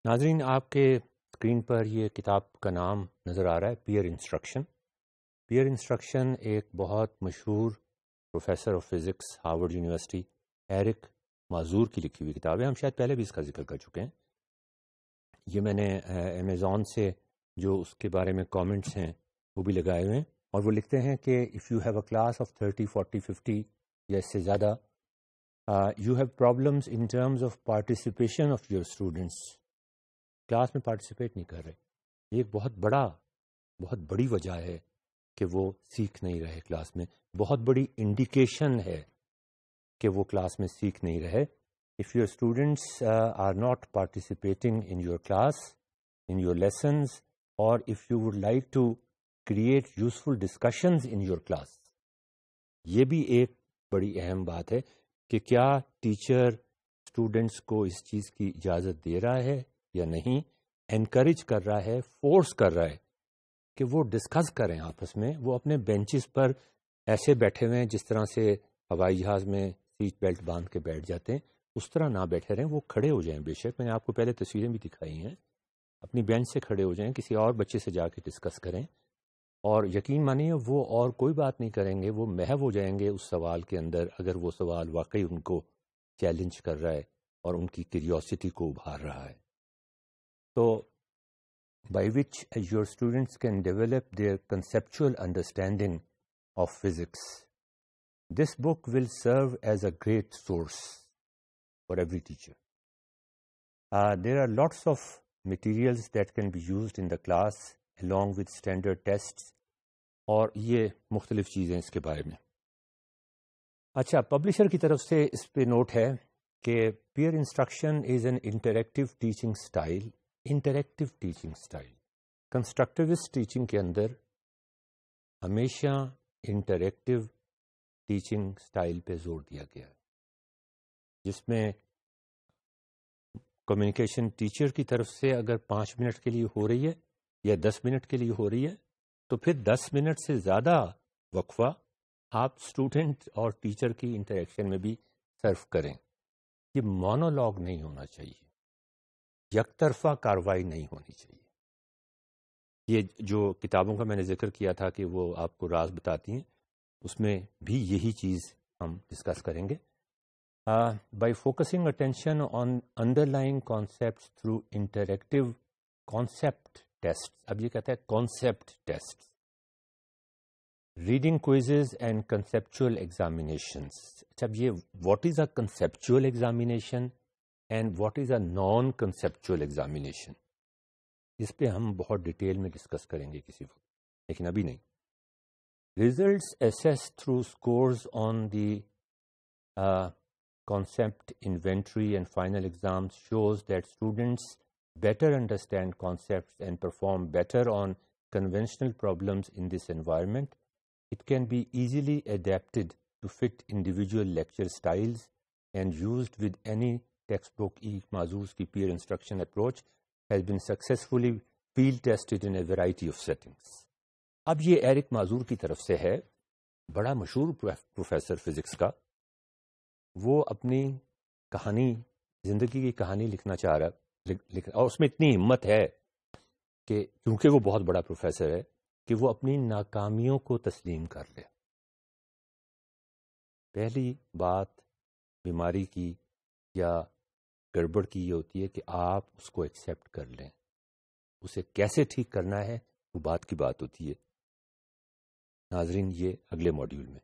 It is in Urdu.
ناظرین، آپ کے اسکرین پر یہ کتاب کا نام نظر آ رہا ہے، پیئر انسٹرکشن۔ پیئر انسٹرکشن ایک بہت مشہور professor of physics Harvard university Eric Mazur کی لکھی ہوئی کتاب ہے۔ ہم شاید پہلے بھی اس کا ذکر کر چکے ہیں۔ یہ میں نے امیزون سے جو اس کے بارے میں کامنٹس ہیں وہ بھی لگائے ہوئے ہیں، اور وہ لکھتے ہیں کہ if you have a class of 30 40 50 یا اس سے زیادہ، you have problems in terms of participation of your students. Class میں پارٹیسپیٹ نہیں کر رہے، یہ ایک بہت بڑی وجہ ہے کہ وہ سیکھ نہیں رہے کلاس میں، بہت بڑی انڈیکیشن ہے کہ وہ کلاس میں سیکھ نہیں رہے۔ If your students are not participating in your class, in your lessons, or if you would like to create useful discussions in your class، یہ بھی ایک بڑی اہم بات ہے کہ کیا ٹیچر اسٹوڈنٹس کو اس چیز کی اجازت دے رہا ہے یا نہیں، انکریج کر رہا ہے، فورس کر رہا ہے کہ وہ ڈسکس کریں آپس میں۔ وہ اپنے بینچز پر ایسے بیٹھے ہوئے ہیں جس طرح سے ہوائی جہاز میں سیٹ بیلٹ باندھ کے بیٹھ جاتے ہیں، اس طرح نہ بیٹھے رہیں، وہ کھڑے ہو جائیں۔ بے شک میں نے آپ کو پہلے تصویریں بھی دکھائی ہیں، اپنی بینچ سے کھڑے ہو جائیں، کسی اور بچے سے جا کے ڈسکس کریں، اور یقین مانیے وہ اور کوئی بات نہیں کریں گے، وہ محو ہو جائیں گے اس سوال کے اندر، اگر وہ سوال واقعی ان کو چیلنج کر رہا ہے اور ان کی کیوریوسٹی کو ابھار رہا ہے۔ تو by which your students can develop their conceptual understanding of physics. This book will serve as a great source for every teacher. There are lots of materials that can be used in the class along with standard tests، اور یہ مختلف چیزیں اس کے بارے میں۔ اچھا، پبلشر کی طرف سے اس پہ نوٹ ہے کہ peer instruction is an interactive teaching style. Interactive teaching style, constructivist teaching کے اندر ہمیشہ انٹریکٹیو ٹیچنگ اسٹائل پہ زور دیا گیا ہے، جس میں کمیونیکیشن ٹیچر کی طرف سے اگر 5 منٹ کے لیے ہو رہی ہے یا 10 منٹ کے لیے ہو رہی ہے، تو پھر 10 منٹ سے زیادہ وقفہ آپ اسٹوڈنٹ اور ٹیچر کی انٹریکشن میں بھی صرف کریں۔ یہ مونولوگ نہیں ہونا چاہیے، یک طرفہ کاروائی نہیں ہونی چاہیے۔ یہ جو کتابوں کا میں نے ذکر کیا تھا کہ وہ آپ کو راز بتاتی ہیں، اس میں بھی یہی چیز ہم ڈسکس کریں گے۔ By focusing attention on underlying concepts through interactive concept test, اب یہ کہتا ہے concept test, reading quizzes and conceptual examinations. اچھا، اب یہ what is a conceptual examination and what is a non conceptual examination, اس پہ ہم بہت ڈیٹیل میں ڈسکس کریں گے کسی وقت، لیکن ابھی نہیں۔ Results assess through scores on the concept inventory and final exams shows that students better understand concepts and perform better on conventional problems in this environment. It can be easily adapted to fit individual lecture styles and used with any textbook. Mazur's ki peer instruction approach has been successfully field tested in a variety of settings. اب یہ ایرک مازور کی طرف سے ہے، بڑا مشہور پروفیسر فزکس کا۔ وہ اپنی کہانی، زندگی کی کہانی لکھنا چاہ رہا اور اس میں اتنی ہمت ہے کہ کیونکہ وہ بہت بڑا پروفیسر ہے کہ وہ اپنی ناکامیوں کو تسلیم کر لے۔ پہلی بات بیماری کی یا گڑبڑ کی یہ ہوتی ہے کہ آپ اس کو ایکسیپٹ کر لیں، اسے کیسے ٹھیک کرنا ہے وہ بات کی بات ہوتی ہے۔ ناظرین، یہ اگلے ماڈیول میں